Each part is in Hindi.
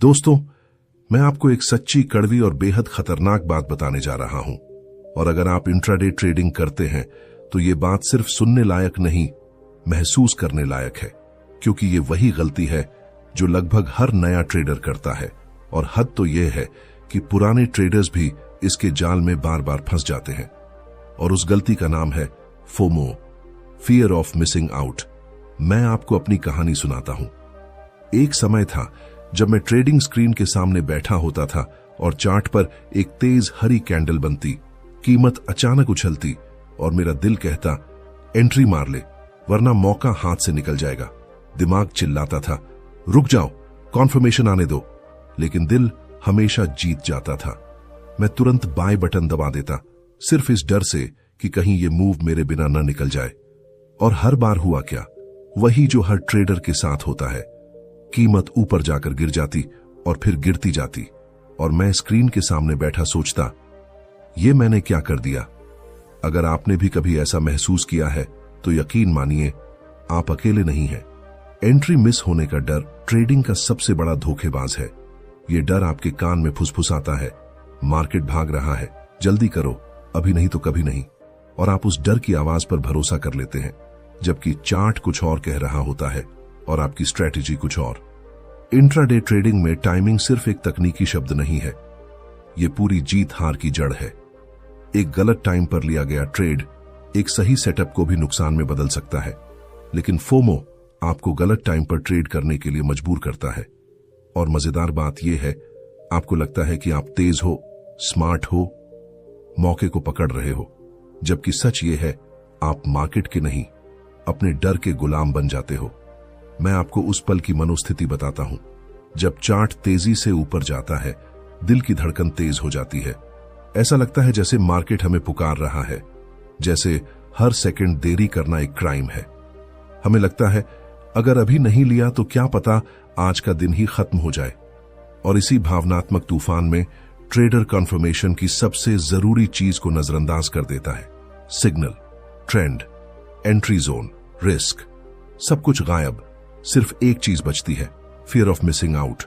दोस्तों, मैं आपको एक सच्ची, कड़वी और बेहद खतरनाक बात बताने जा रहा हूं। और अगर आप इंट्राडे ट्रेडिंग करते हैं तो ये बात सिर्फ सुनने लायक नहीं, महसूस करने लायक है। क्योंकि ये वही गलती है जो लगभग हर नया ट्रेडर करता है। और हद तो ये है कि पुराने ट्रेडर्स भी इसके जाल में बार बार फंस जाते हैं। और उस गलती का नाम है FOMO, fear of missing out. मैं आपको अपनी कहानी सुनाता हूं। एक समय था जब मैं ट्रेडिंग स्क्रीन के सामने बैठा होता था और चार्ट पर एक तेज हरी कैंडल बनती, कीमत अचानक उछलती और मेरा दिल कहता, एंट्री मार ले वरना मौका हाथ से निकल जाएगा। दिमाग चिल्लाता था, रुक जाओ, कॉन्फर्मेशन आने दो। लेकिन दिल हमेशा जीत जाता था। मैं तुरंत बाय बटन दबा देता, सिर्फ इस डर से कि कहीं ये मूव मेरे बिना न निकल जाए। और हर बार हुआ क्या, वही जो हर ट्रेडर के साथ होता है। कीमत ऊपर जाकर गिर जाती और फिर गिरती जाती और मैं स्क्रीन के सामने बैठा सोचता, ये मैंने क्या कर दिया। अगर आपने भी कभी ऐसा महसूस किया है तो यकीन मानिए आप अकेले नहीं हैं। एंट्री मिस होने का डर ट्रेडिंग का सबसे बड़ा धोखेबाज है। ये डर आपके कान में फुसफुसाता है, मार्केट भाग रहा है, जल्दी करो, अभी नहीं तो कभी नहीं। और आप उस डर की आवाज पर भरोसा कर लेते हैं, जबकि चार्ट कुछ और कह रहा होता है और आपकी स्ट्रेटेजी कुछ और। इंट्राडे ट्रेडिंग में टाइमिंग सिर्फ एक तकनीकी शब्द नहीं है, ये पूरी जीत हार की जड़ है। एक गलत टाइम पर लिया गया ट्रेड एक सही सेटअप को भी नुकसान में बदल सकता है। लेकिन फोमो आपको गलत टाइम पर ट्रेड करने के लिए मजबूर करता है। और मजेदार बात यह है, आपको लगता है कि आप तेज हो, स्मार्ट हो, मौके को पकड़ रहे हो, जबकि सच ये है आप मार्केट के नहीं, अपने डर के गुलाम बन जाते हो। मैं आपको उस पल की मनोस्थिति बताता हूं जब चार्ट तेजी से ऊपर जाता है, दिल की धड़कन तेज हो जाती है। ऐसा लगता है जैसे मार्केट हमें पुकार रहा है, जैसे हर सेकंड देरी करना एक क्राइम है। हमें लगता है अगर अभी नहीं लिया तो क्या पता आज का दिन ही खत्म हो जाए। और इसी भावनात्मक तूफान में ट्रेडर कन्फर्मेशन की सबसे जरूरी चीज को नजरअंदाज कर देता है। Signal, trend, entry zone, risk, सब कुछ गायब। सिर्फ एक चीज बचती है, फियर ऑफ मिसिंग आउट।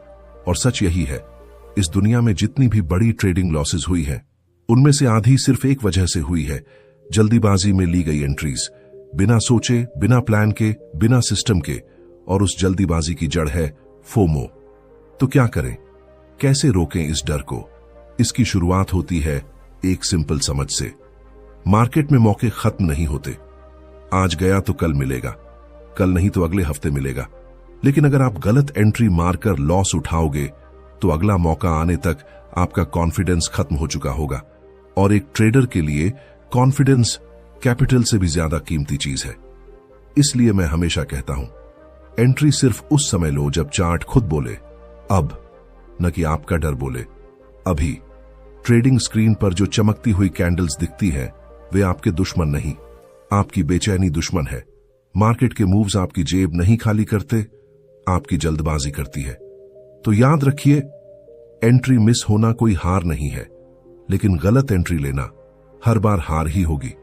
और सच यही है, इस दुनिया में जितनी भी बड़ी ट्रेडिंग लॉसेस हुई हैं, उनमें से आधी सिर्फ एक वजह से हुई है, जल्दीबाजी में ली गई एंट्रीज, बिना सोचे, बिना प्लान के, बिना सिस्टम के। और उस जल्दीबाजी की जड़ है फोमो। तो क्या करें, कैसे रोकें इस डर को? इसकी शुरुआत होती है एक सिंपल समझ से। मार्केट में मौके खत्म नहीं होते। आज गया तो कल मिलेगा, कल नहीं तो अगले हफ्ते मिलेगा। लेकिन अगर आप गलत एंट्री मारकर लॉस उठाओगे तो अगला मौका आने तक आपका कॉन्फिडेंस खत्म हो चुका होगा। और एक ट्रेडर के लिए कॉन्फिडेंस कैपिटल से भी ज्यादा कीमती चीज है। इसलिए मैं हमेशा कहता हूं, एंट्री सिर्फ उस समय लो जब चार्ट खुद बोले अब, न कि आपका डर बोले अभी। ट्रेडिंग स्क्रीन पर जो चमकती हुई कैंडल्स दिखती हैं, वे आपके दुश्मन नहीं, आपकी बेचैनी दुश्मन है। मार्केट के मूव्स आपकी जेब नहीं खाली करते, आपकी जल्दबाजी करती है। तो याद रखिए, एंट्री मिस होना कोई हार नहीं है, लेकिन गलत एंट्री लेना हर बार हार ही होगी।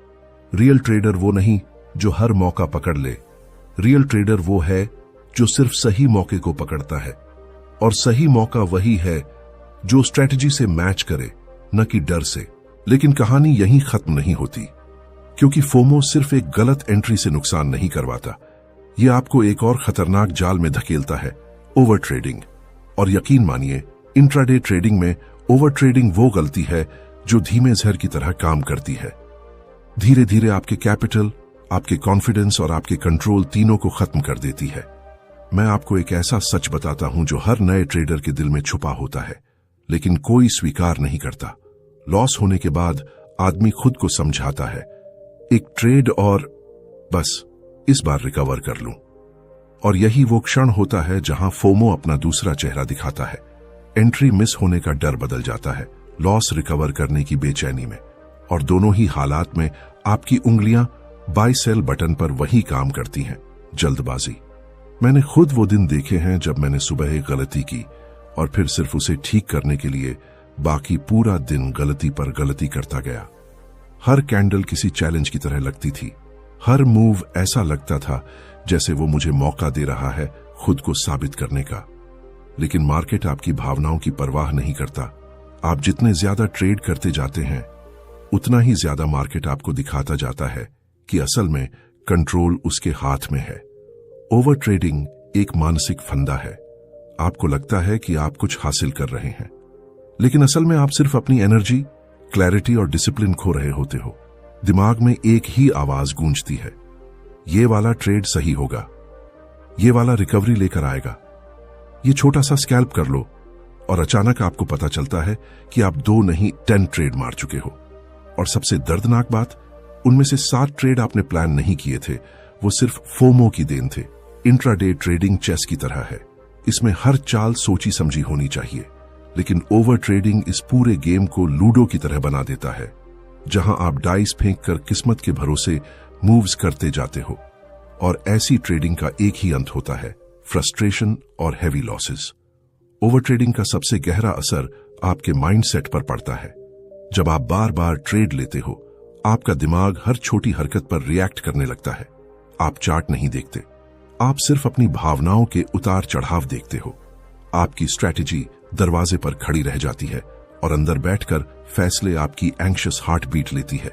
रियल ट्रेडर वो नहीं जो हर मौका पकड़ ले। रियल ट्रेडर वो है जो सिर्फ सही मौके को पकड़ता है। और सही मौका वही है जो स्ट्रेटजी से मैच करे, न कि डर से। लेकिन कहानी यहीं खत्म नहीं होती, क्योंकि फोमो सिर्फ एक गलत एंट्री से नुकसान नहीं करवाता, यह आपको एक और खतरनाक जाल में धकेलता है, ओवर ट्रेडिंग। और यकीन मानिए, इंट्राडे ट्रेडिंग में ओवर ट्रेडिंग वो गलती है जो धीमे जहर की तरह काम करती है। धीरे धीरे आपके कैपिटल, आपके कॉन्फिडेंस और आपके कंट्रोल तीनों को खत्म कर देती है। मैं आपको एक ऐसा सच बताता हूं जो हर नए ट्रेडर के दिल में छुपा होता है, लेकिन कोई स्वीकार नहीं करता। लॉस होने के बाद आदमी खुद को समझाता है, एक ट्रेड और बस इस बार रिकवर कर लूं। और यही वो क्षण होता है जहां फोमो अपना दूसरा चेहरा दिखाता है। एंट्री मिस होने का डर बदल जाता है लॉस रिकवर करने की बेचैनी में। और दोनों ही हालात में आपकी उंगलियां बाय सेल बटन पर वही काम करती हैं, जल्दबाजी। मैंने खुद वो दिन देखे हैं जब मैंने सुबह एक गलती की और फिर सिर्फ उसे ठीक करने के लिए बाकी पूरा दिन गलती पर गलती करता गया। हर कैंडल किसी चैलेंज की तरह लगती थी, हर मूव ऐसा लगता था जैसे वो मुझे मौका दे रहा है खुद को साबित करने का। लेकिन मार्केट आपकी भावनाओं की परवाह नहीं करता। आप जितने ज्यादा ट्रेड करते जाते हैं उतना ही ज्यादा मार्केट आपको दिखाता जाता है कि असल में कंट्रोल उसके हाथ में है। ओवर ट्रेडिंग एक मानसिक फंदा है। आपको लगता है कि आप कुछ हासिल कर रहे हैं, लेकिन असल में आप सिर्फ अपनी एनर्जी, क्लैरिटी और डिसिप्लिन खो रहे होते हो। दिमाग में एक ही आवाज गूंजती है, ये वाला ट्रेड सही होगा, ये वाला रिकवरी लेकर आएगा, ये छोटा सा स्कैल्प कर लो। और अचानक आपको पता चलता है कि आप 2 नहीं 10 ट्रेड मार चुके हो। और सबसे दर्दनाक बात, उनमें से 7 ट्रेड आपने प्लान नहीं किए थे, वो सिर्फ फोमो की देन थे। इंट्राडे ट्रेडिंग चेस की तरह है, इसमें हर चाल सोची समझी होनी चाहिए, लेकिन ओवर ट्रेडिंग इस पूरे गेम को लूडो की तरह बना देता है, जहां आप डाइस फेंक कर किस्मत के भरोसे मूव्स करते जाते हो। और ऐसी ट्रेडिंग का एक ही अंत होता है, फ्रस्ट्रेशन और हैवी लॉसेस। ओवर ट्रेडिंग का सबसे गहरा असर आपके माइंडसेट पर पड़ता है। जब आप बार बार ट्रेड लेते हो, आपका दिमाग हर छोटी हरकत पर रिएक्ट करने लगता है। आप चार्ट नहीं देखते, आप सिर्फ अपनी भावनाओं के उतार चढ़ाव देखते हो। आपकी स्ट्रैटेजी दरवाजे पर खड़ी रह जाती है और अंदर बैठकर फैसले आपकी एंग्शियस हार्ट बीट लेती है।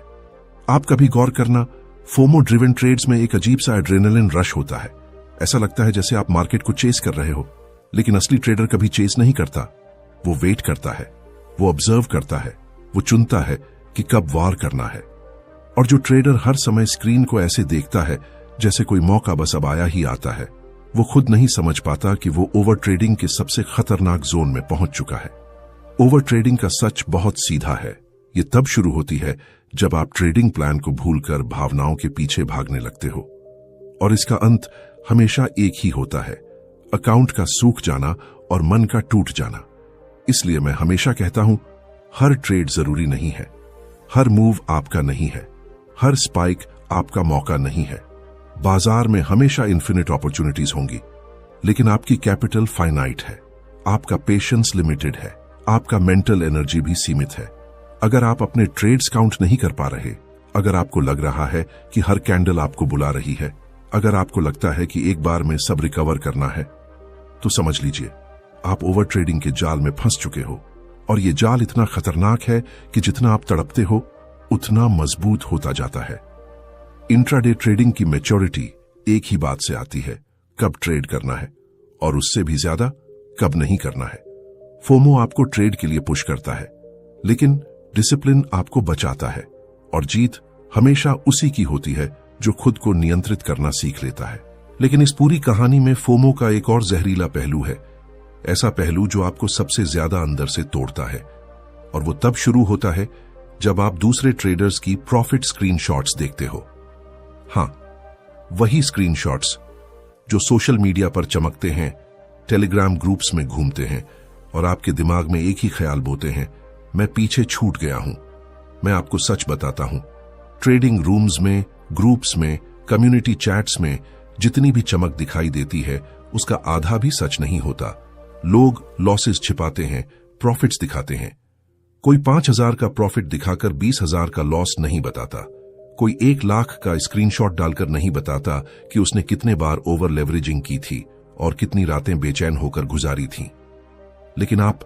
आप कभी गौर करना, फोमो ड्रिवन ट्रेड्स में एक अजीब सा एड्रेनलिन रश होता है। ऐसा लगता है जैसे आप मार्केट को चेस कर रहे हो, लेकिन असली ट्रेडर कभी चेस नहीं करता। वो वेट करता है, वो ऑब्जर्व करता है, वो चुनता है कि कब वार करना है। और जो ट्रेडर हर समय स्क्रीन को ऐसे देखता है जैसे कोई मौका बस अब आया ही आता है, वो खुद नहीं समझ पाता कि वो ओवर ट्रेडिंग के सबसे खतरनाक जोन में पहुंच चुका है। ओवर ट्रेडिंग का सच बहुत सीधा है। ये तब शुरू होती है जब आप ट्रेडिंग प्लान को भूलकर भावनाओं के पीछे भागने लगते हो, और इसका अंत हमेशा एक ही होता है, अकाउंट का सूख जाना और मन का टूट जाना। इसलिए मैं हमेशा कहता हूं, हर ट्रेड जरूरी नहीं है, हर मूव आपका नहीं है, हर स्पाइक आपका मौका नहीं है। बाजार में हमेशा इन्फिनिट अपॉर्चुनिटीज होंगी, लेकिन आपकी कैपिटल फाइनाइट है, आपका पेशेंस लिमिटेड है, आपका मेंटल एनर्जी भी सीमित है। अगर आप अपने ट्रेड्स काउंट नहीं कर पा रहे, अगर आपको लग रहा है कि हर कैंडल आपको बुला रही है, अगर आपको लगता है कि एक बार में सब रिकवर करना है, तो समझ लीजिए आप ओवर ट्रेडिंग के जाल में फंस चुके हो। और ये जाल इतना खतरनाक है कि जितना आप तड़पते हो उतना मजबूत होता जाता है। इंट्राडे ट्रेडिंग की मैच्योरिटी एक ही बात से आती है, कब ट्रेड करना है, और उससे भी ज्यादा कब नहीं करना है। फोमो आपको ट्रेड के लिए पुश करता है, लेकिन डिसिप्लिन आपको बचाता है। और जीत हमेशा उसी की होती है जो खुद को नियंत्रित करना सीख लेता है। लेकिन इस पूरी कहानी में फोमो का एक और जहरीला पहलू है, ऐसा पहलू जो आपको सबसे ज्यादा अंदर से तोड़ता है। और वो तब शुरू होता है जब आप दूसरे ट्रेडर्स की प्रॉफिट स्क्रीनशॉट्स देखते हो। हां, वही स्क्रीनशॉट्स जो सोशल मीडिया पर चमकते हैं, टेलीग्राम ग्रुप्स में घूमते हैं और आपके दिमाग में एक ही ख्याल बोते हैं, मैं पीछे छूट गया हूं। मैं आपको सच बताता हूं, ट्रेडिंग रूम्स में, ग्रुप्स में, कम्युनिटी चैट्स में जितनी भी चमक दिखाई देती है उसका आधा भी सच नहीं होता। लोग लॉसेस छिपाते हैं, प्रॉफिट्स दिखाते हैं। कोई 5,000 का प्रॉफिट दिखाकर 20,000 का लॉस नहीं बताता। कोई 1 लाख का स्क्रीनशॉट डालकर नहीं बताता कि उसने कितने बार ओवर लेवरेजिंग की थी और कितनी रातें बेचैन होकर गुजारी थीं। लेकिन आप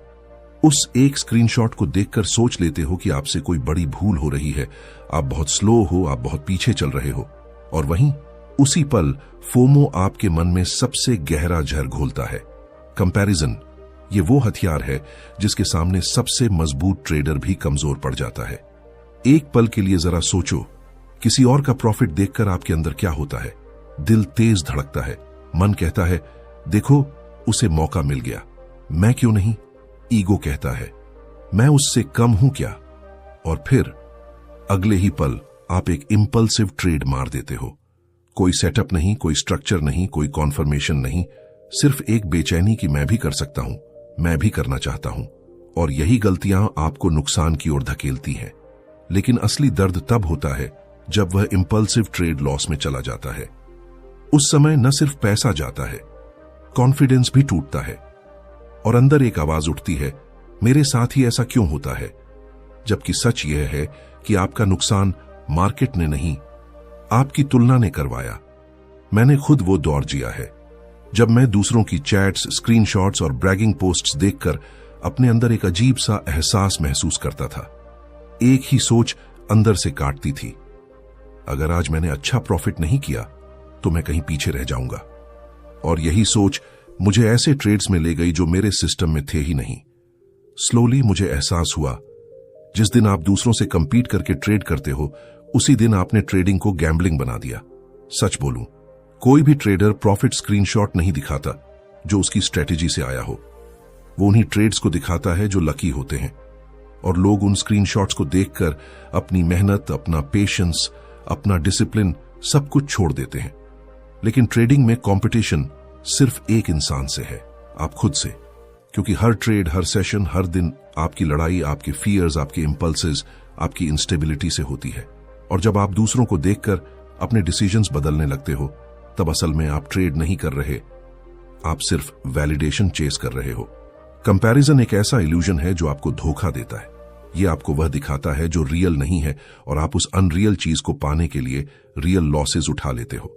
उस एक स्क्रीनशॉट को देखकर सोच लेते हो कि आपसे कोई बड़ी भूल हो रही है, आप बहुत स्लो हो, आप बहुत पीछे चल रहे हो। और वहीं उसी पल फोमो आपके मन में सबसे गहरा जहर घोलता है, कंपैरिजन। ये वो हथियार है जिसके सामने सबसे मजबूत ट्रेडर भी कमजोर पड़ जाता है। एक पल के लिए जरा सोचो, किसी और का प्रॉफिट देखकर आपके अंदर क्या होता है? दिल तेज धड़कता है, मन कहता है देखो उसे मौका मिल गया, मैं क्यों नहीं? ईगो कहता है मैं उससे कम हूं क्या? और फिर अगले ही पल आप एक इंपल्सिव ट्रेड मार देते हो। कोई सेटअप नहीं, कोई स्ट्रक्चर नहीं, कोई कॉन्फर्मेशन नहीं, सिर्फ एक बेचैनी कि मैं भी कर सकता हूं, मैं भी करना चाहता हूं। और यही गलतियां आपको नुकसान की ओर धकेलती हैं। लेकिन असली दर्द तब होता है जब वह इंपल्सिव ट्रेड लॉस में चला जाता है। उस समय न सिर्फ पैसा जाता है, कॉन्फिडेंस भी टूटता है और अंदर एक आवाज उठती है, मेरे साथ ही ऐसा क्यों होता है? जबकि सच यह है कि आपका नुकसान मार्केट ने नहीं, आपकी तुलना ने करवाया। मैंने खुद वो दौर जिया है जब मैं दूसरों की चैट्स, स्क्रीनशॉट्स और ब्रैगिंग पोस्ट्स देखकर अपने अंदर एक अजीब सा एहसास महसूस करता था। एक ही सोच अंदर से काटती थी, अगर आज मैंने अच्छा प्रॉफिट नहीं किया तो मैं कहीं पीछे रह जाऊंगा। और यही सोच मुझे ऐसे ट्रेड्स में ले गई जो मेरे सिस्टम में थे ही नहीं। स्लोली मुझे एहसास हुआ, जिस दिन आप दूसरों से कंपीट करके ट्रेड करते हो, उसी दिन आपने ट्रेडिंग को गैम्बलिंग बना दिया। सच बोलूं, कोई भी ट्रेडर प्रॉफिट स्क्रीनशॉट नहीं दिखाता जो उसकी स्ट्रेटेजी से आया हो। वो उन्हीं ट्रेड्स को दिखाता है जो लकी होते हैं, और लोग उन स्क्रीनशॉट्स को देखकर अपनी मेहनत, अपना पेशेंस, अपना डिसिप्लिन सब कुछ छोड़ देते हैं। लेकिन ट्रेडिंग में कंपटीशन सिर्फ एक इंसान से है, आप खुद से। क्योंकि हर ट्रेड, हर सेशन, हर दिन आपकी लड़ाई आपके फियर्स, आपके इंपल्सेस, आपकी इंस्टेबिलिटी से होती है। और जब आप दूसरों को देखकर अपने डिसीजंस बदलने लगते हो, तब असल में आप ट्रेड नहीं कर रहे, आप सिर्फ वैलिडेशन चेस कर रहे हो। कंपैरिजन एक ऐसा इल्यूजन है जो आपको धोखा देता है। ये आपको वह दिखाता है जो रियल नहीं है, और आप उस अनरियल चीज को पाने के लिए रियल लॉसेस उठा लेते हो।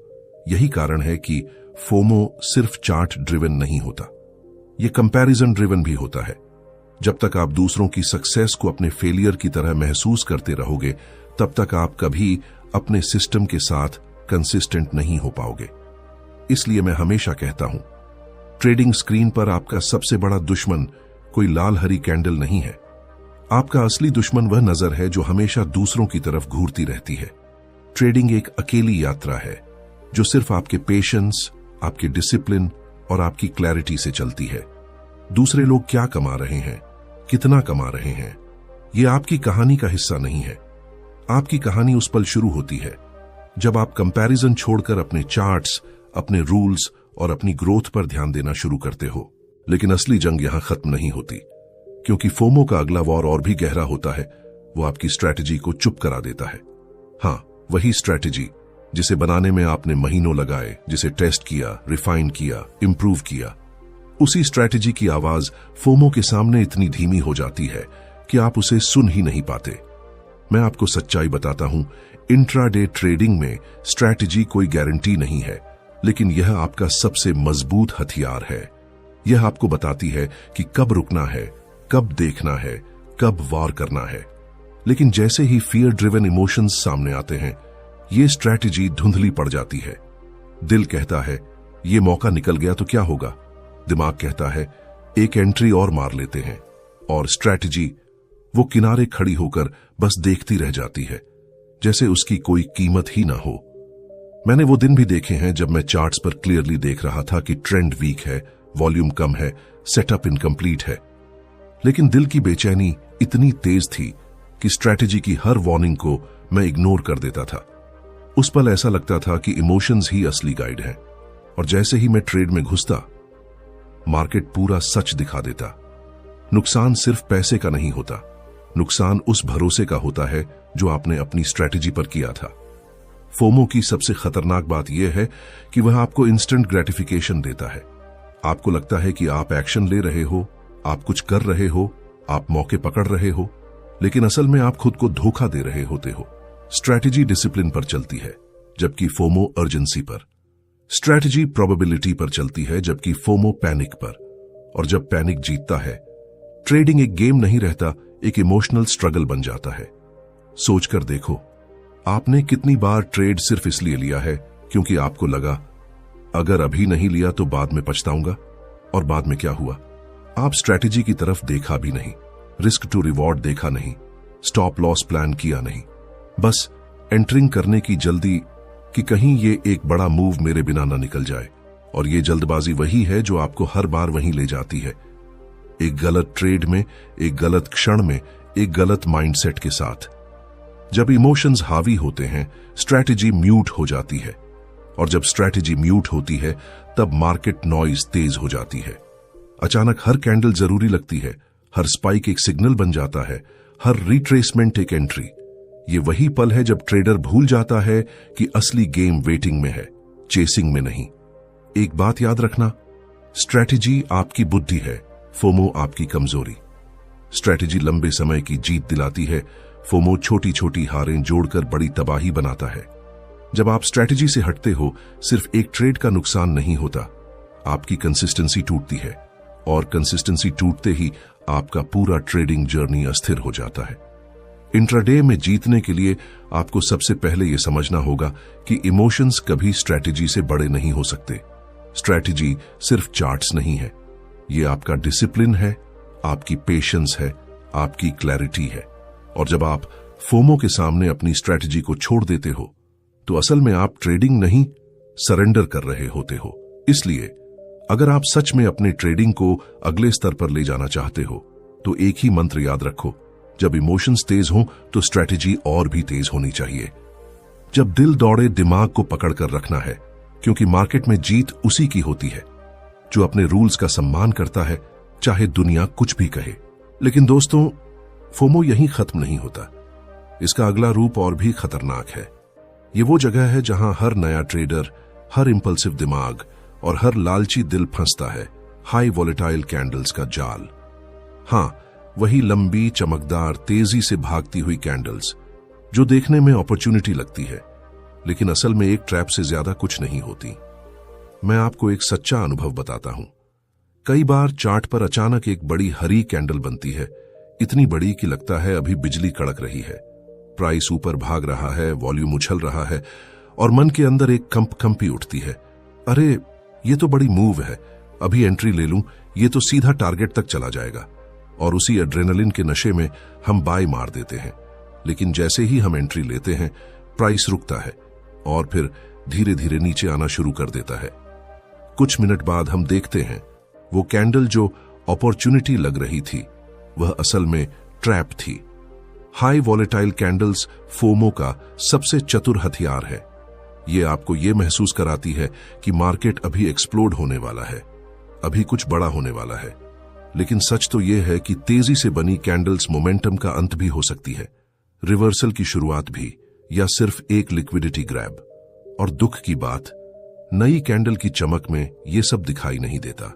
यही कारण है कि फोमो सिर्फ चार्ट ड्रिवन नहीं होता, ये कंपैरिजन ड्रिवन भी होता है। जब तक आप दूसरों की सक्सेस को अपने फेलियर की तरह महसूस करते रहोगे, तब तक आप कभी अपने सिस्टम के साथ कंसिस्टेंट नहीं हो पाओगे। इसलिए मैं हमेशा कहता हूं, ट्रेडिंग स्क्रीन पर आपका सबसे बड़ा दुश्मन कोई लाल हरी कैंडल नहीं है। आपका असली दुश्मन वह नजर है जो हमेशा दूसरों की तरफ घूरती रहती है। ट्रेडिंग एक अकेली यात्रा है जो सिर्फ आपके पेशेंस, आपके डिसिप्लिन और आपकी क्लैरिटी से चलती है। दूसरे लोग क्या कमा रहे हैं, कितना कमा रहे हैं, यह आपकी कहानी का हिस्सा नहीं है। आपकी कहानी उस पल शुरू होती है जब आप कंपैरिजन छोड़कर अपने चार्ट्स, अपने रूल्स और अपनी ग्रोथ पर ध्यान देना शुरू करते हो। लेकिन असली जंग यहां खत्म नहीं होती, क्योंकि फोमो का अगला वॉर और भी गहरा होता है। वो आपकी स्ट्रैटेजी को चुप करा देता है। हां, वही स्ट्रैटेजी जिसे बनाने में आपने महीनों लगाए, जिसे टेस्ट किया, रिफाइन किया, इंप्रूव किया, उसी स्ट्रैटेजी की आवाज फोमो के सामने इतनी धीमी हो जाती है कि आप उसे सुन ही नहीं पाते। मैं आपको सच्चाई बताता हूं, इंट्राडे ट्रेडिंग में स्ट्रैटेजी कोई गारंटी नहीं है, लेकिन यह आपका सबसे मजबूत हथियार है। यह आपको बताती है कि कब रुकना है, कब देखना है, कब वार करना है। लेकिन जैसे ही फियर ड्रिवन इमोशंस सामने आते हैं, ये स्ट्रैटेजी धुंधली पड़ जाती है। दिल कहता है ये मौका निकल गया तो क्या होगा, दिमाग कहता है एक एंट्री और मार लेते हैं, और स्ट्रैटेजी वो किनारे खड़ी होकर बस देखती रह जाती है, जैसे उसकी कोई कीमत ही ना हो। मैंने वो दिन भी देखे हैं जब मैं चार्ट्स पर क्लियरली देख रहा था कि ट्रेंड वीक है, वॉल्यूम कम है, सेटअप इनकम्प्लीट है, लेकिन दिल की बेचैनी इतनी तेज थी कि स्ट्रैटेजी की हर वार्निंग को मैं इग्नोर कर देता था। उस पल ऐसा लगता था कि इमोशंस ही असली गाइड हैं, और जैसे ही मैं ट्रेड में घुसता, मार्केट पूरा सच दिखा देता। नुकसान सिर्फ पैसे का नहीं होता, नुकसान उस भरोसे का होता है जो आपने अपनी स्ट्रैटेजी पर किया था। फोमो की सबसे खतरनाक बात यह है कि वह आपको इंस्टेंट ग्रेटिफिकेशन देता है। आपको लगता है कि आप एक्शन ले रहे हो, आप कुछ कर रहे हो, आप मौके पकड़ रहे हो, लेकिन असल में आप खुद को धोखा दे रहे होते हो। स्ट्रैटेजी डिसिप्लिन पर चलती है, जबकि फोमो अर्जेंसी पर। स्ट्रैटेजी प्रोबेबिलिटी पर चलती है, जबकि फोमो पैनिक पर। और जब पैनिक जीतता है, ट्रेडिंग एक गेम नहीं रहता, एक इमोशनल स्ट्रगल बन जाता है। सोचकर देखो, आपने कितनी बार ट्रेड सिर्फ इसलिए लिया है क्योंकि आपको लगा अगर अभी नहीं लिया तो बाद में पछताऊंगा, और बाद में क्या हुआ? आप स्ट्रैटेजी की तरफ देखा भी नहीं, रिस्क टू रिवॉर्ड देखा नहीं, स्टॉप लॉस प्लान किया नहीं, बस एंटरिंग करने की जल्दी कि कहीं ये एक बड़ा मूव मेरे बिना ना निकल जाए। और ये जल्दबाजी वही है जो आपको हर बार वहीं ले जाती है, एक गलत ट्रेड में, एक गलत क्षण में, एक गलत माइंडसेट के साथ। जब इमोशंस हावी होते हैं, स्ट्रैटेजी म्यूट हो जाती है, और जब स्ट्रैटेजी म्यूट होती है, तब मार्केट नॉइज तेज हो जाती है। अचानक हर कैंडल जरूरी लगती है, हर स्पाइक एक सिग्नल बन जाता है, हर रिट्रेसमेंट एक एंट्री। ये वही पल है जब ट्रेडर भूल जाता है कि असली गेम वेटिंग में है, चेसिंग में नहीं। एक बात याद रखना, स्ट्रैटेजी आपकी बुद्धि है, फोमो आपकी कमजोरी। स्ट्रैटेजी लंबे समय की जीत दिलाती है, फोमो छोटी छोटी हारें जोड़कर बड़ी तबाही बनाता है। जब आप स्ट्रैटेजी से हटते हो, सिर्फ एक ट्रेड का नुकसान नहीं होता, आपकी कंसिस्टेंसी टूटती है, और कंसिस्टेंसी टूटते ही आपका पूरा ट्रेडिंग जर्नी अस्थिर हो जाता है। इंट्राडे में जीतने के लिए आपको सबसे पहले यह समझना होगा कि इमोशंस कभी स्ट्रैटेजी से बड़े नहीं हो सकते। स्ट्रैटेजी सिर्फ चार्ट्स नहीं है, ये आपका डिसिप्लिन है, आपकी पेशेंस है, आपकी क्लैरिटी है। और जब आप फोमो के सामने अपनी स्ट्रैटेजी को छोड़ देते हो तो असल में आप ट्रेडिंग नहीं, सरेंडर कर रहे होते हो। इसलिए अगर आप सच में अपने ट्रेडिंग को अगले स्तर पर ले जाना चाहते हो तो एक ही मंत्र याद रखो, जब इमोशंस तेज हों तो स्ट्रैटेजी और भी तेज होनी चाहिए। जब दिल दौड़े दिमाग को पकड़कर रखना है, क्योंकि मार्केट में जीत उसी की होती है जो अपने रूल्स का सम्मान करता है, चाहे दुनिया कुछ भी कहे। लेकिन दोस्तों, फोमो यहीं खत्म नहीं होता। इसका अगला रूप और भी खतरनाक है। ये वो जगह है जहां हर नया ट्रेडर, हर इंपल्सिव दिमाग और हर लालची दिल फंसता है। हाई वॉलेटाइल कैंडल्स का जाल। हां, वही लंबी, चमकदार, तेजी से भागती हुई कैंडल्स जो देखने में अपॉर्चुनिटी लगती है, लेकिन असल में एक ट्रैप से ज्यादा कुछ नहीं होती। मैं आपको एक सच्चा अनुभव बताता हूं। कई बार चार्ट पर अचानक एक बड़ी हरी कैंडल बनती है, इतनी बड़ी कि लगता है अभी बिजली कड़क रही है। प्राइस ऊपर भाग रहा है, वॉल्यूम उछल रहा है और मन के अंदर एक कंपी उठती है। अरे, ये तो बड़ी मूव है, अभी एंट्री ले लूं, ये तो सीधा टारगेट तक चला जाएगा। और उसी एड्रेनलिन के नशे में हम बाय मार देते हैं। लेकिन जैसे ही हम एंट्री लेते हैं, प्राइस रुकता है और फिर धीरे धीरे नीचे आना शुरू कर देता है। कुछ मिनट बाद हम देखते हैं वो कैंडल जो अपॉर्चुनिटी लग रही थी, वह असल में ट्रैप थी। हाई वॉलेटाइल कैंडल्स फोमो का सबसे चतुर हथियार है। ये आपको ये महसूस कराती है कि मार्केट अभी एक्सप्लोड होने वाला है, अभी कुछ बड़ा होने वाला है। लेकिन सच तो यह है कि तेजी से बनी कैंडल्स मोमेंटम का अंत भी हो सकती है, रिवर्सल की शुरुआत भी, या सिर्फ एक लिक्विडिटी ग्रैब। और दुख की बात, नई कैंडल की चमक में यह सब दिखाई नहीं देता।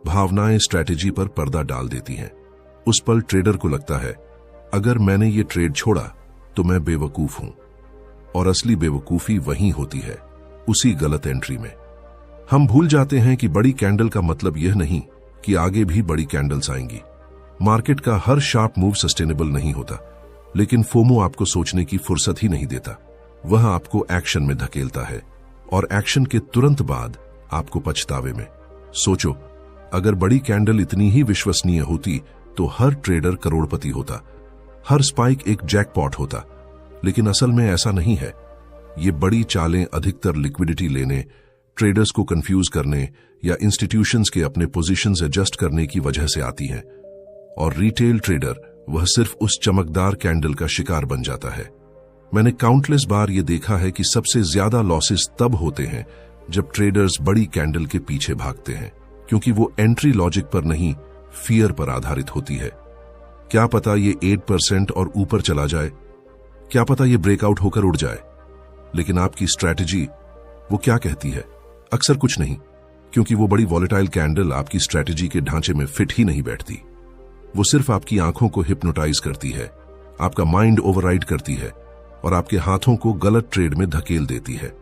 भावनाएं स्ट्रैटेजी पर पर्दा डाल देती हैं। उस पल ट्रेडर को लगता है, अगर मैंने ये ट्रेड छोड़ा तो मैं बेवकूफ हूं। और असली बेवकूफी वहीं होती है, उसी गलत एंट्री में। हम भूल जाते हैं कि बड़ी कैंडल का मतलब यह नहीं कि आगे भी बड़ी कैंडल्स आएंगी। मार्केट का हर शार्प मूव सस्टेनेबल नहीं होता, लेकिन फोमो आपको सोचने की फुर्सत ही नहीं देता। वह आपको एक्शन में धकेलता है, और एक्शन के तुरंत बाद आपको पछतावे में। सोचो, अगर बड़ी कैंडल इतनी ही विश्वसनीय होती तो हर ट्रेडर करोड़पति होता, हर स्पाइक एक जैकपॉट होता। लेकिन असल में ऐसा नहीं है। ये बड़ी चालें अधिकतर लिक्विडिटी लेने, ट्रेडर्स को कंफ्यूज करने या इंस्टीट्यूशंस के अपने पोजीशंस एडजस्ट करने की वजह से आती हैं। और रिटेल ट्रेडर वह सिर्फ उस चमकदार कैंडल का शिकार बन जाता है। मैंने काउंटलेस बार ये देखा है कि सबसे ज्यादा लॉसेस तब होते हैं जब ट्रेडर्स बड़ी कैंडल के पीछे भागते हैं, क्योंकि वो एंट्री लॉजिक पर नहीं, फियर पर आधारित होती है। क्या पता ये 8% और ऊपर चला जाए, क्या पता ये ब्रेकआउट होकर उड़ जाए। लेकिन आपकी स्ट्रैटेजी वो क्या कहती है? अक्सर कुछ नहीं, क्योंकि वो बड़ी वॉलेटाइल कैंडल आपकी स्ट्रैटेजी के ढांचे में फिट ही नहीं बैठती। वो सिर्फ आपकी आंखों को हिप्नोटाइज करती है, आपका माइंड ओवरराइड करती है और आपके हाथों को गलत ट्रेड में धकेल देती है।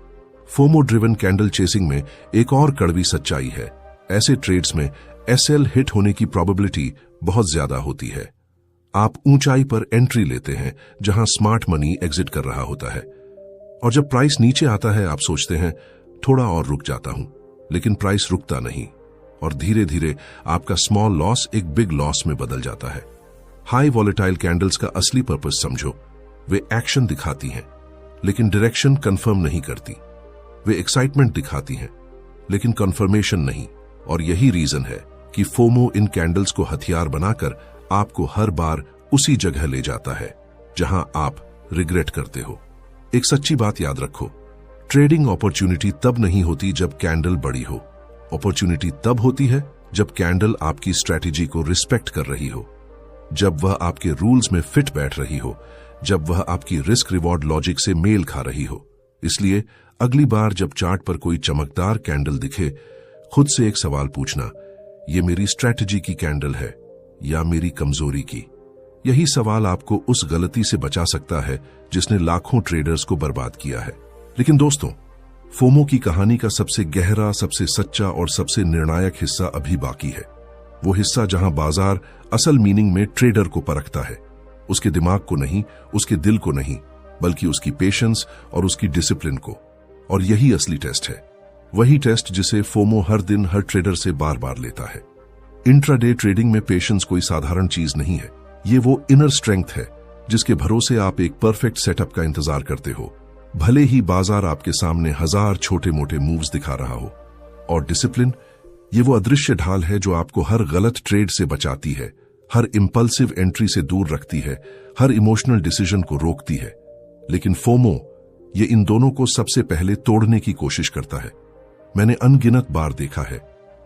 फोमो ड्रिवन कैंडल चेसिंग में एक और कड़वी सच्चाई है। ऐसे ट्रेड्स में एसएल हिट होने की प्रोबेबिलिटी बहुत ज्यादा होती है। आप ऊंचाई पर एंट्री लेते हैं जहां स्मार्ट मनी एग्जिट कर रहा होता है, और जब प्राइस नीचे आता है आप सोचते हैं थोड़ा और रुक जाता हूं, लेकिन प्राइस रुकता नहीं और धीरे धीरे आपका स्मॉल लॉस एक बिग लॉस में बदल जाता है। हाई वॉलेटाइल कैंडल्स का असली पर्पस समझो, वे एक्शन दिखाती हैं लेकिन डायरेक्शन कंफर्म नहीं करती। वे एक्साइटमेंट दिखाती हैं लेकिन कंफर्मेशन नहीं। और यही रीजन है कि फोमो इन कैंडल्स को हथियार बनाकर आपको हर बार उसी जगह ले जाता है जहां आप रिग्रेट करते हो। एक सच्ची बात याद रखो, ट्रेडिंग अपॉर्चुनिटी तब नहीं होती जब कैंडल बड़ी हो। अपॉर्चुनिटी तब होती है जब कैंडल आपकी स्ट्रैटेजी को रिस्पेक्ट कर रही हो, जब वह आपके रूल्स में फिट बैठ रही हो, जब वह आपकी रिस्क रिवॉर्ड लॉजिक से मेल खा रही हो। इसलिए अगली बार जब चार्ट पर कोई चमकदार कैंडल दिखे, खुद से एक सवाल पूछना, ये मेरी स्ट्रैटेजी की कैंडल है या मेरी कमजोरी की? यही सवाल आपको उस गलती से बचा सकता है जिसने लाखों ट्रेडर्स को बर्बाद किया है। लेकिन दोस्तों, फोमो की कहानी का सबसे गहरा, सबसे सच्चा और सबसे निर्णायक हिस्सा अभी बाकी है। वो हिस्सा जहां बाजार असल मीनिंग में ट्रेडर को परखता है, उसके दिमाग को नहीं, उसके दिल को नहीं, बल्कि उसकी पेशेंस और उसकी डिसिप्लिन को। और यही असली टेस्ट है, वही टेस्ट जिसे फोमो हर दिन हर ट्रेडर से बार बार लेता है। इंट्राडे ट्रेडिंग में पेशेंस कोई साधारण चीज नहीं है, ये वो इनर स्ट्रेंथ है जिसके भरोसे आप एक परफेक्ट सेटअप का इंतजार करते हो, भले ही बाजार आपके सामने हजार छोटे मोटे मूव्स दिखा रहा हो। और डिसिप्लिन, ये वो अदृश्य ढाल है जो आपको हर गलत ट्रेड से बचाती है, हर इंपल्सिव एंट्री से दूर रखती है, हर इमोशनल डिसीजन को रोकती है। लेकिन फोमो ये इन दोनों को सबसे पहले तोड़ने की कोशिश करता है। मैंने अनगिनत बार देखा है,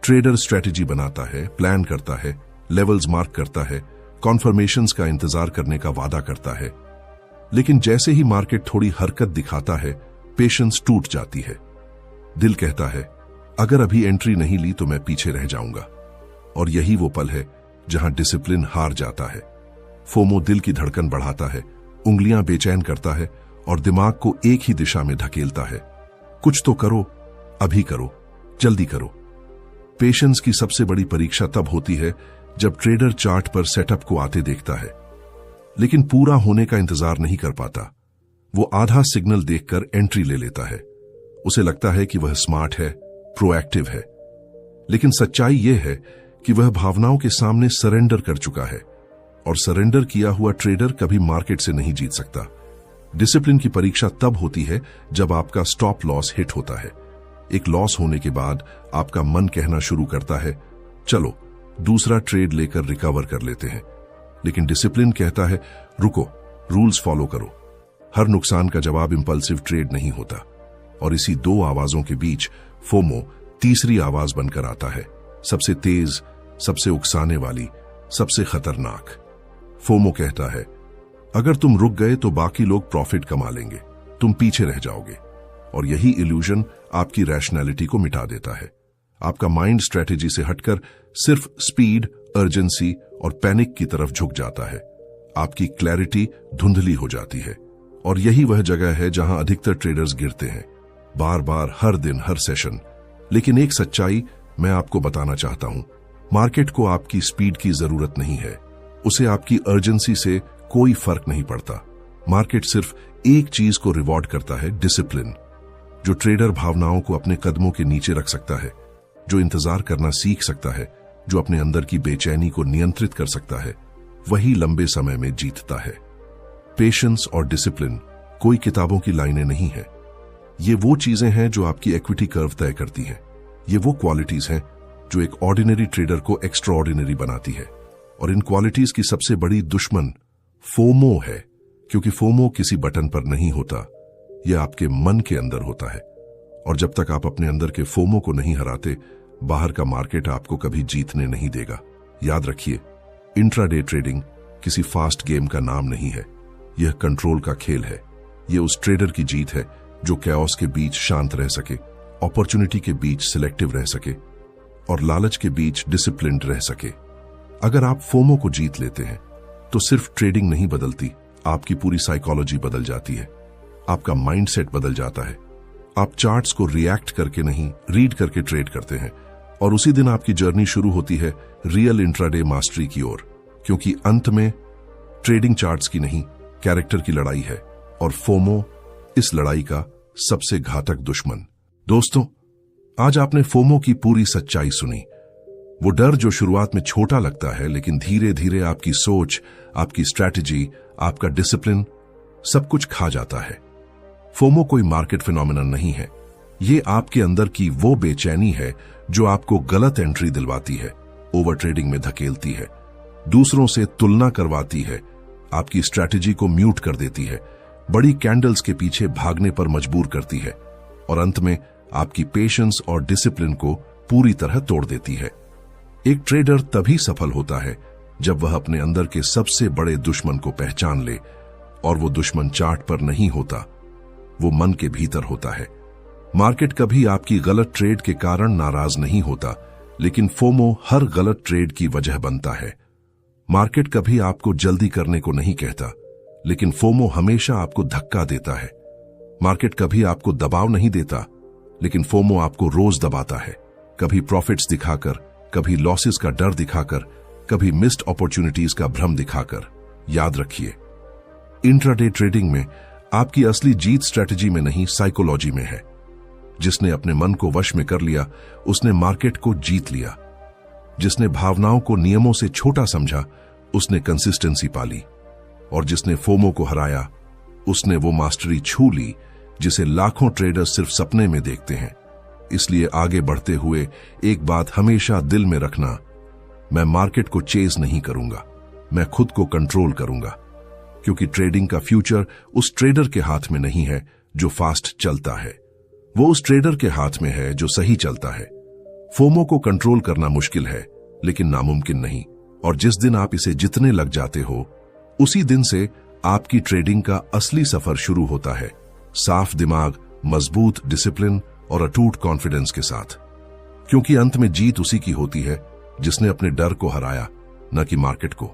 ट्रेडर स्ट्रेटेजी बनाता है, प्लान करता है, लेवल्स मार्क करता है, कॉन्फर्मेशंस का इंतजार करने का वादा करता है, लेकिन जैसे ही मार्केट थोड़ी हरकत दिखाता है, पेशेंस टूट जाती है। दिल कहता है, अगर अभी एंट्री नहीं ली तो मैं पीछे रह जाऊंगा। और यही वो पल है जहां डिसिप्लिन हार जाता है। फोमो दिल की धड़कन बढ़ाता है, उंगलियां बेचैन करता है और दिमाग को एक ही दिशा में धकेलता है। कुछ तो करो, अभी करो, जल्दी करो। पेशेंस की सबसे बड़ी परीक्षा तब होती है जब ट्रेडर चार्ट पर सेटअप को आते देखता है, लेकिन पूरा होने का इंतजार नहीं कर पाता। वो आधा सिग्नल देखकर एंट्री ले लेता है। उसे लगता है कि वह स्मार्ट है, प्रोएक्टिव है, लेकिन सच्चाई यह है कि वह भावनाओं के सामने सरेंडर कर चुका है, और सरेंडर किया हुआ ट्रेडर कभी मार्केट से नहीं जीत सकता। डिसिप्लिन की परीक्षा तब होती है जब आपका स्टॉप लॉस हिट होता है। एक लॉस होने के बाद आपका मन कहना शुरू करता है, चलो दूसरा ट्रेड लेकर रिकवर कर लेते हैं। लेकिन डिसिप्लिन कहता है, रुको, रूल्स फॉलो करो। हर नुकसान का जवाब इंपल्सिव ट्रेड नहीं होता। और इसी दो आवाजों के बीच फोमो तीसरी आवाज बनकर आता है, सबसे तेज, सबसे उकसाने वाली, सबसे खतरनाक। फोमो कहता है, अगर तुम रुक गए तो बाकी लोग प्रॉफिट कमा लेंगे, तुम पीछे रह जाओगे। और यही इल्यूजन आपकी रैशनैलिटी को मिटा देता है। आपका माइंड स्ट्रेटेजी से हटकर सिर्फ स्पीड, अर्जेंसी और पैनिक की तरफ झुक जाता है। आपकी क्लैरिटी धुंधली हो जाती है। और यही वह जगह है जहां अधिकतर ट्रेडर्स गिरते हैं, बार बार, हर दिन, हर सेशन। लेकिन एक सच्चाई मैं आपको बताना चाहता हूं, मार्केट को आपकी स्पीड की जरूरत नहीं है, उसे आपकी अर्जेंसी से कोई फर्क नहीं पड़ता। मार्केट सिर्फ एक चीज को रिवॉर्ड करता है, डिसिप्लिन। जो ट्रेडर भावनाओं को अपने कदमों के नीचे रख सकता है, जो इंतजार करना सीख सकता है, जो अपने अंदर की बेचैनी को नियंत्रित कर सकता है, वही लंबे समय में जीतता है। पेशेंस और डिसिप्लिन कोई किताबों की लाइनें नहीं है, ये वो चीजें हैं जो आपकी इक्विटी कर्व तय करती हैं। ये वो क्वालिटीज हैं जो एक ऑर्डिनरी ट्रेडर को एक्स्ट्रा ऑर्डिनरी बनाती है। और इन क्वालिटीज की सबसे बड़ी दुश्मन फोमो है, क्योंकि फोमो किसी बटन पर नहीं होता, यह आपके मन के अंदर होता है। और जब तक आप अपने अंदर के फोमो को नहीं हराते, बाहर का मार्केट आपको कभी जीतने नहीं देगा। याद रखिए, इंट्राडे ट्रेडिंग किसी फास्ट गेम का नाम नहीं है, यह कंट्रोल का खेल है। यह उस ट्रेडर की जीत है जो कैओस के बीच शांत रह सके, अपॉर्चुनिटी के बीच सिलेक्टिव रह सके और लालच के बीच डिसिप्लिन्ड रह सके। अगर आप फोमो को जीत लेते हैं तो सिर्फ ट्रेडिंग नहीं बदलती, आपकी पूरी साइकोलॉजी बदल जाती है, आपका माइंडसेट बदल जाता है। आप चार्ट्स को रिएक्ट करके नहीं, रीड करके ट्रेड करते हैं, और उसी दिन आपकी जर्नी शुरू होती है रियल इंट्राडे मास्टरी की ओर। क्योंकि अंत में ट्रेडिंग चार्ट्स की नहीं, कैरेक्टर की लड़ाई है, और फोमो इस लड़ाई का सबसे घातक दुश्मन। दोस्तों, आज आपने फोमो की पूरी सच्चाई सुनी। वो डर जो शुरुआत में छोटा लगता है, लेकिन धीरे धीरे आपकी सोच, आपकी स्ट्रैटेजी, आपका डिसिप्लिन सब कुछ खा जाता है। फोमो कोई मार्केट फिनोमिनन नहीं है, ये आपके अंदर की वो बेचैनी है जो आपको गलत एंट्री दिलवाती है, ओवर ट्रेडिंग में धकेलती है, दूसरों से तुलना करवाती है, आपकी स्ट्रैटेजी को म्यूट कर देती है, बड़ी कैंडल्स के पीछे भागने पर मजबूर करती है, और अंत में आपकी पेशेंस और डिसिप्लिन को पूरी तरह तोड़ देती है। एक ट्रेडर तभी सफल होता है जब वह अपने अंदर के सबसे बड़े दुश्मन को पहचान ले, और वो दुश्मन चार्ट पर नहीं होता, वो मन के भीतर होता है। मार्केट कभी आपकी गलत ट्रेड के कारण नाराज नहीं होता, लेकिन फोमो हर गलत ट्रेड की वजह बनता है। मार्केट कभी आपको जल्दी करने को नहीं कहता, लेकिन फोमो हमेशा आपको धक्का देता है। मार्केट कभी आपको दबाव नहीं देता, लेकिन फोमो आपको रोज दबाता है, कभी प्रॉफिट्स दिखाकर, कभी लॉसेस का डर दिखाकर, कभी मिस्ड अपॉर्चुनिटीज का भ्रम दिखाकर। याद रखिए, इंट्राडे ट्रेडिंग में आपकी असली जीत स्ट्रेटजी में नहीं, साइकोलॉजी में है। जिसने अपने मन को वश में कर लिया, उसने मार्केट को जीत लिया। जिसने भावनाओं को नियमों से छोटा समझा, उसने कंसिस्टेंसी पाली। और जिसने फोमो को हराया, उसने वो मास्टरी छू ली जिसे लाखों ट्रेडर्स सिर्फ सपने में देखते हैं। इसलिए आगे बढ़ते हुए एक बात हमेशा दिल में रखना, मैं मार्केट को चेज नहीं करूंगा, मैं खुद को कंट्रोल करूंगा। क्योंकि ट्रेडिंग का फ्यूचर उस ट्रेडर के हाथ में नहीं है जो फास्ट चलता है, वो उस ट्रेडर के हाथ में है जो सही चलता है। फोमो को कंट्रोल करना मुश्किल है, लेकिन नामुमकिन नहीं। और जिस दिन आप इसे जितने लग जाते हो, उसी दिन से आपकी ट्रेडिंग का असली सफर शुरू होता है, साफ दिमाग, मजबूत डिसिप्लिन और अटूट कॉन्फिडेंस के साथ। क्योंकि अंत में जीत उसी की होती है जिसने अपने डर को हराया, न कि मार्केट को।